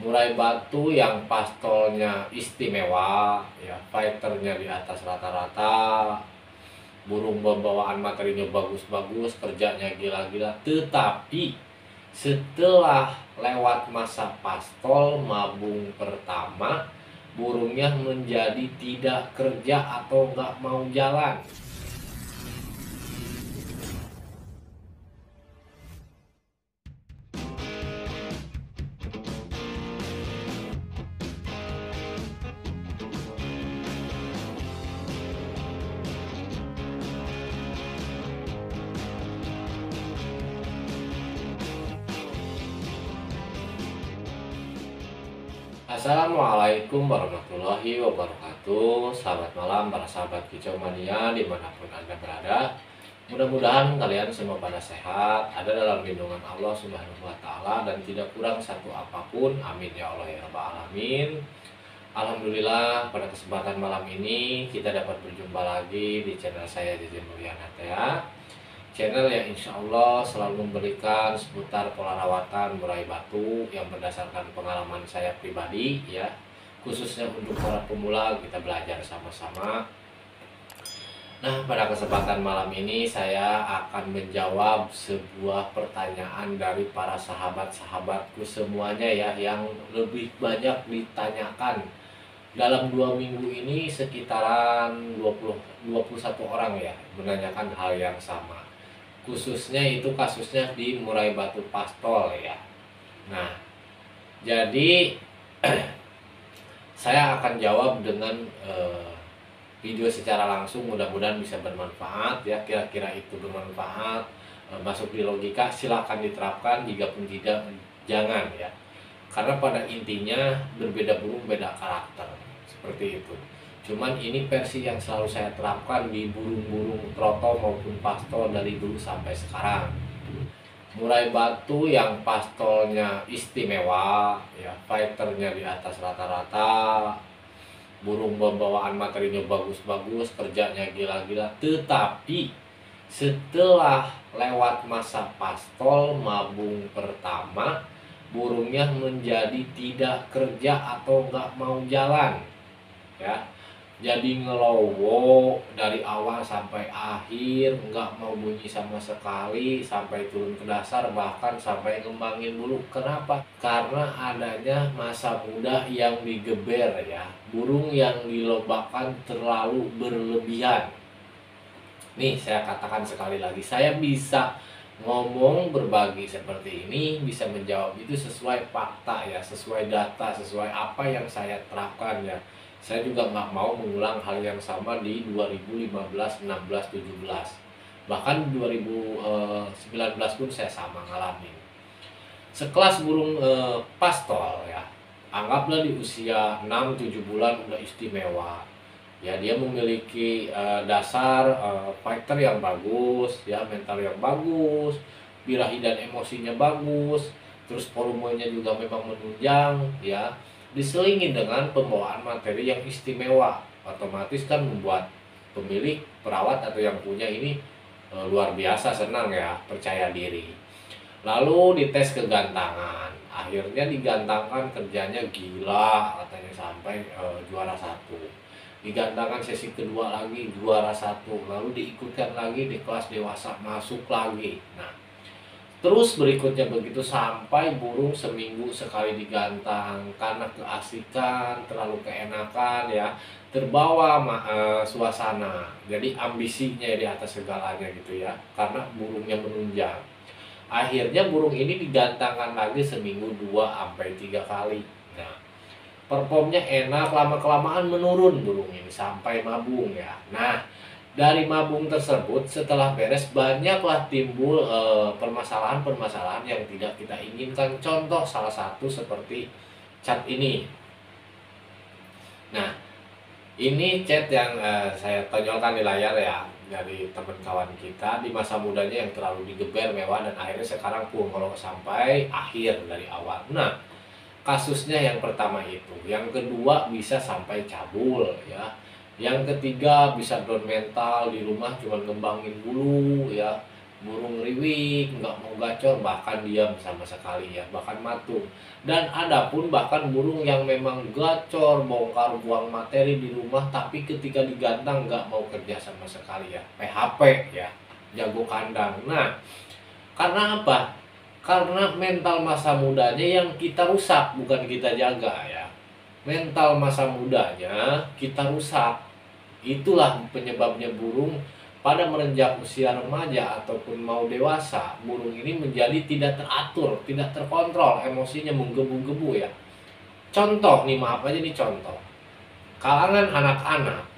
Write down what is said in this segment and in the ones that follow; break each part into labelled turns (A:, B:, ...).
A: Murai batu yang pastolnya istimewa, ya, fighternya di atas rata-rata, burung pembawaan materinya bagus-bagus, kerjanya gila-gila. Tetapi setelah lewat masa pastol mabung pertama, burungnya menjadi tidak kerja atau nggak mau jalan. Assalamualaikum warahmatullahi wabarakatuh. Selamat malam para sahabat kicau mania dimanapun anda berada. Mudah-mudahan kalian semua pada sehat, ada dalam lindungan Allah Subhanahu wa Ta'ala, dan tidak kurang satu apapun. Amin ya Allah ya Rabbal Alamin. Alhamdulillah, pada kesempatan malam ini kita dapat berjumpa lagi di channel saya Jeje Mulyana ya. Channel yang insya Allah selalu memberikan seputar pola rawatan murai batu yang berdasarkan pengalaman saya pribadi, ya, khususnya untuk para pemula kita belajar sama-sama. Nah, pada kesempatan malam ini saya akan menjawab sebuah pertanyaan dari para sahabat-sahabatku semuanya, ya, yang lebih banyak ditanyakan. Dalam 2 minggu ini sekitaran 21 orang, ya, menanyakan hal yang sama. Khususnya itu kasusnya di murai batu pastol, ya. Nah, jadi saya akan jawab dengan video secara langsung, mudah-mudahan bisa bermanfaat, ya. Kira-kira itu bermanfaat, masuk di logika, silakan diterapkan. Jika pun tidak, jangan, ya, karena pada intinya berbeda burung beda karakter, seperti itu. Cuman ini versi yang selalu saya terapkan di burung-burung troto maupun pastol dari dulu sampai sekarang. Murai batu yang pastolnya istimewa, ya, fighternya di atas rata-rata, burung pembawaan materinya bagus-bagus, kerjanya gila-gila. Tetapi setelah lewat masa pastol mabung pertama, burungnya menjadi tidak kerja atau nggak mau jalan, ya. Jadi ngelowo dari awal sampai akhir, nggak mau bunyi sama sekali, sampai turun ke dasar, bahkan sampai ngembangin bulu. Kenapa? Karena adanya masa muda yang digeber, ya, burung yang dilombakan terlalu berlebihan. Nih, saya katakan sekali lagi, saya bisa ngomong berbagi seperti ini, bisa menjawab itu sesuai fakta, ya, sesuai data, sesuai apa yang saya terapkan, ya. Saya juga nggak mau mengulang hal yang sama di 2015, 16, 17. Bahkan 2019 pun saya sama ngalamin. Sekelas burung pastol, ya, anggaplah di usia 6-7 bulan udah istimewa. Ya, dia memiliki dasar fighter yang bagus, ya, mental yang bagus, birahi dan emosinya bagus, terus volumenya juga memang menunjang, ya, diselingi dengan pembawaan materi yang istimewa, otomatis kan membuat pemilik, perawat atau yang punya ini luar biasa senang, ya, percaya diri. Lalu dites kegantangan, akhirnya digantangkan, kerjanya gila katanya, sampai juara satu. Digantangkan sesi kedua lagi juara satu, lalu diikutkan lagi di kelas dewasa, masuk lagi. Nah, terus berikutnya begitu sampai burung seminggu sekali digantang, karena keasikan, terlalu keenakan, ya, terbawa suasana. Jadi ambisinya di atas segalanya gitu, ya, karena burungnya menunjang. Akhirnya burung ini digantangkan lagi seminggu 2 sampai 3 kali. Nah, performnya enak, lama-kelamaan menurun burung ini sampai mabung, ya. Nah, dari mabung tersebut setelah beres banyaklah timbul permasalahan-permasalahan yang tidak kita inginkan. Contoh salah satu seperti cat ini. Nah, ini chat yang saya tonjolkan di layar, ya, dari teman kawan kita di masa mudanya yang terlalu digeber mewah dan akhirnya sekarang kalau sampai akhir dari awal. Nah, kasusnya yang pertama itu, yang kedua bisa sampai cabul, ya, yang ketiga bisa down mental, di rumah cuma ngembangin bulu, ya, burung riwik, nggak mau gacor, bahkan diam sama sekali ya, bahkan matung. Dan ada pun bahkan burung yang memang gacor, bongkar buang materi di rumah, tapi ketika digantang nggak mau kerja sama sekali ya, PHP ya, jago kandang. Nah, karena apa? Karena mental masa mudanya yang kita rusak, bukan kita jaga ya. Mental masa mudanya kita rusak. Itulah penyebabnya burung pada menginjak usia remaja ataupun mau dewasa, burung ini menjadi tidak teratur, tidak terkontrol, emosinya menggebu-gebu ya. Contoh nih, maaf aja nih contoh. Kalangan anak-anak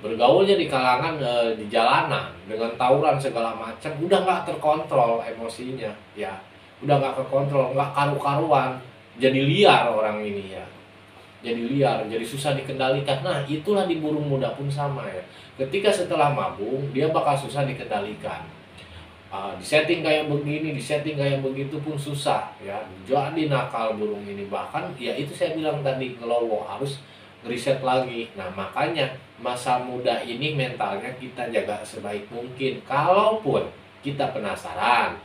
A: bergaulnya di kalangan di jalanan dengan tawuran segala macam, udah nggak terkontrol emosinya ya, udah nggak terkontrol, nggak karu-karuan, jadi liar orang ini ya, jadi liar, jadi susah dikendalikan. Nah, itulah di burung muda pun sama ya. Ketika setelah mabung, dia bakal susah dikendalikan. Disetting kayak begini, disetting kayak begitu pun susah ya. Jadi nakal burung ini. Bahkan ya itu saya bilang tadi, ngelowo, harus riset lagi. Nah, makanya masa muda ini mentalnya kita jaga sebaik mungkin. Kalaupun kita penasaran,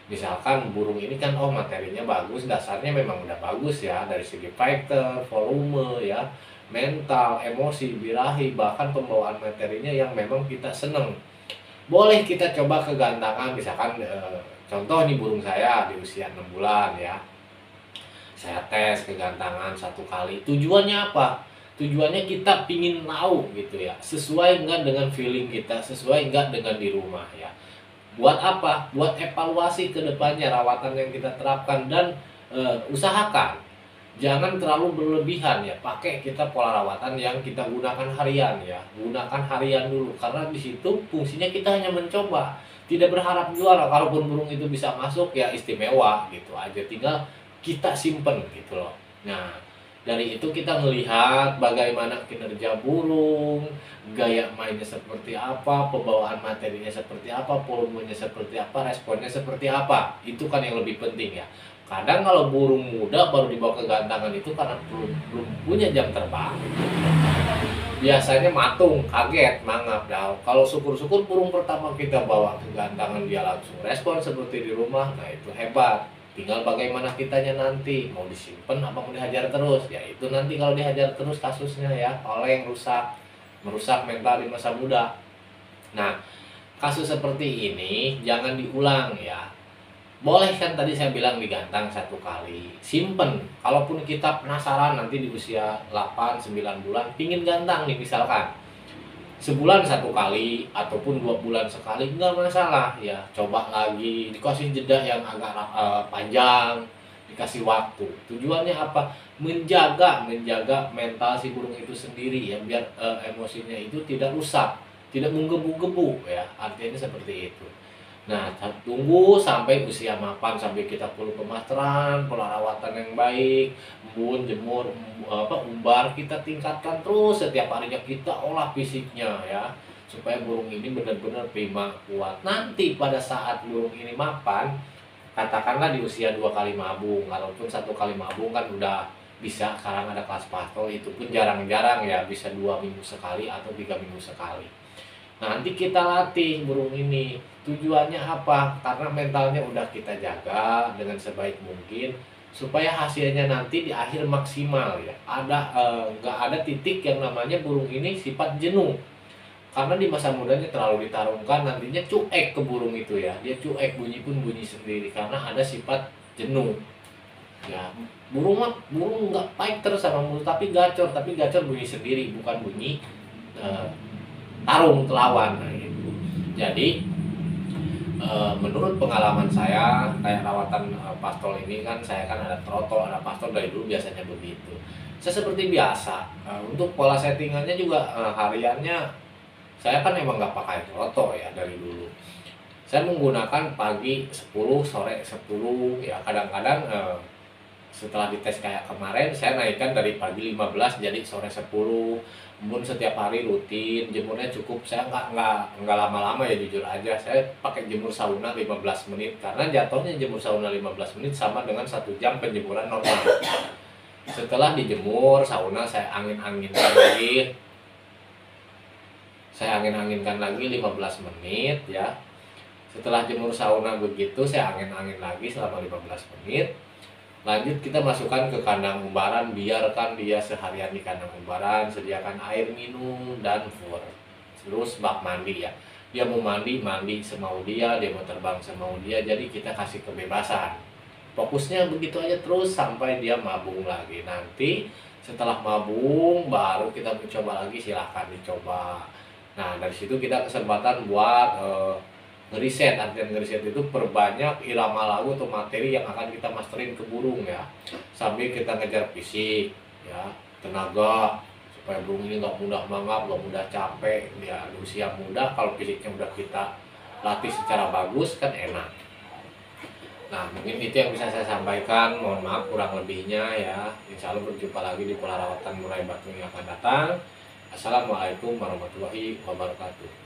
A: misalkan burung ini kan oh materinya bagus, dasarnya memang udah bagus ya dari segi fighter, volume ya, mental, emosi, birahi, bahkan pembawaan materinya yang memang kita seneng. Boleh kita coba kegantangan, misalkan contoh nih burung saya di usia 6 bulan ya. Saya tes kegantangan 1 kali. Tujuannya apa? Tujuannya kita pingin tahu gitu ya, sesuai enggak dengan feeling kita, sesuai enggak dengan di rumah ya. Buat apa? Buat evaluasi ke depannya rawatan yang kita terapkan, dan usahakan jangan terlalu berlebihan ya. Pakai kita pola rawatan yang kita gunakan harian ya. Gunakan harian dulu, karena di situ fungsinya kita hanya mencoba, tidak berharap juara. Kalaupun burung itu bisa masuk ya istimewa gitu aja, tinggal kita simpen gitu loh. Nah, dari itu kita melihat bagaimana kinerja burung, gaya mainnya seperti apa, pembawaan materinya seperti apa, volumenya seperti apa, responnya seperti apa. Itu kan yang lebih penting ya. Kadang kalau burung muda baru dibawa ke gantangan itu karena belum punya jam terbang. Biasanya matung, kaget, mangap. Nah, kalau syukur-syukur burung pertama kita bawa ke gantangan dia langsung respon seperti di rumah, nah itu hebat. Tinggal bagaimana kitanya nanti, mau disimpan apa mau dihajar terus. Ya itu nanti kalau dihajar terus kasusnya ya, oleh yang merusak mental di masa muda. Nah, kasus seperti ini jangan diulang ya. Boleh kan tadi saya bilang digantang 1 kali, simpen. Kalaupun kita penasaran nanti di usia 8, 9 bulan pingin gantang nih misalkan, sebulan 1 kali ataupun 2 bulan sekali nggak masalah ya, coba lagi, dikasih jeda yang agak panjang, dikasih waktu. Tujuannya apa? Menjaga mental si burung itu sendiri ya, biar emosinya itu tidak rusak, tidak menggebu-gebu ya, artinya seperti itu. Nah, tunggu sampai usia mapan, sampai kita perlu pemasteran, pola rawatan yang baik, embun, jemur, umbar, kita tingkatkan terus setiap harinya, kita olah fisiknya ya, supaya burung ini benar-benar prima, kuat. Nanti pada saat burung ini mapan, katakanlah di usia 2 kali mabung, walaupun 1 kali mabung kan udah bisa, sekarang ada kelas pastol, itu pun jarang-jarang ya, bisa 2 minggu sekali atau 3 minggu sekali. Nanti kita latih burung ini. Tujuannya apa? Karena mentalnya udah kita jaga dengan sebaik mungkin, supaya hasilnya nanti di akhir maksimal ya. Nggak ada titik yang namanya burung ini sifat jenuh. Karena di masa mudanya terlalu ditarungkan, nantinya cuek ke burung itu ya. Dia cuek, bunyi pun bunyi sendiri karena ada sifat jenuh. Ya, burung nggak fighter sama mulut, tapi gacor bunyi sendiri, bukan bunyi tarung lawan. Nah, gitu. Jadi menurut pengalaman saya kayak rawatan pastol ini kan, saya kan ada trotol, ada pastol, dari dulu biasanya begitu. Saya seperti biasa untuk pola settingannya juga hariannya saya kan emang nggak pakai troto ya dari dulu. Saya menggunakan pagi 10, sore 10 ya, kadang-kadang setelah dites kayak kemarin saya naikkan dari pagi 15 jadi sore 10. Embun setiap hari rutin, jemurnya cukup, saya nggak lama-lama ya, jujur aja saya pakai jemur sauna 15 menit, karena jatuhnya jemur sauna 15 menit sama dengan 1 jam penjemuran normal. Setelah dijemur sauna, saya angin-anginkan lagi 15 menit ya. Setelah jemur sauna begitu, saya angin-angin lagi selama 15 menit. Lanjut kita masukkan ke kandang umbaran, biarkan dia seharian di kandang umbaran, sediakan air minum dan fur. Terus bak mandi ya. Dia mau mandi, mandi semau dia mau terbang semau dia, jadi kita kasih kebebasan. Fokusnya begitu aja terus sampai dia mabung lagi. Nanti setelah mabung baru kita mencoba lagi, silahkan dicoba. Nah dari situ kita kesempatan buat ngeriset. Artian ngeriset itu perbanyak irama lagu atau materi yang akan kita masterin ke burung ya, sambil kita ngejar fisik ya, tenaga, supaya burung ini nggak mudah mangap, nggak mudah capek ya. Di usia muda kalau fisiknya udah kita latih secara bagus kan enak. Nah mungkin itu yang bisa saya sampaikan, mohon maaf kurang lebihnya ya. Insya Allah berjumpa lagi di pola rawatan murai batu yang akan datang. Assalamualaikum warahmatullahi wabarakatuh.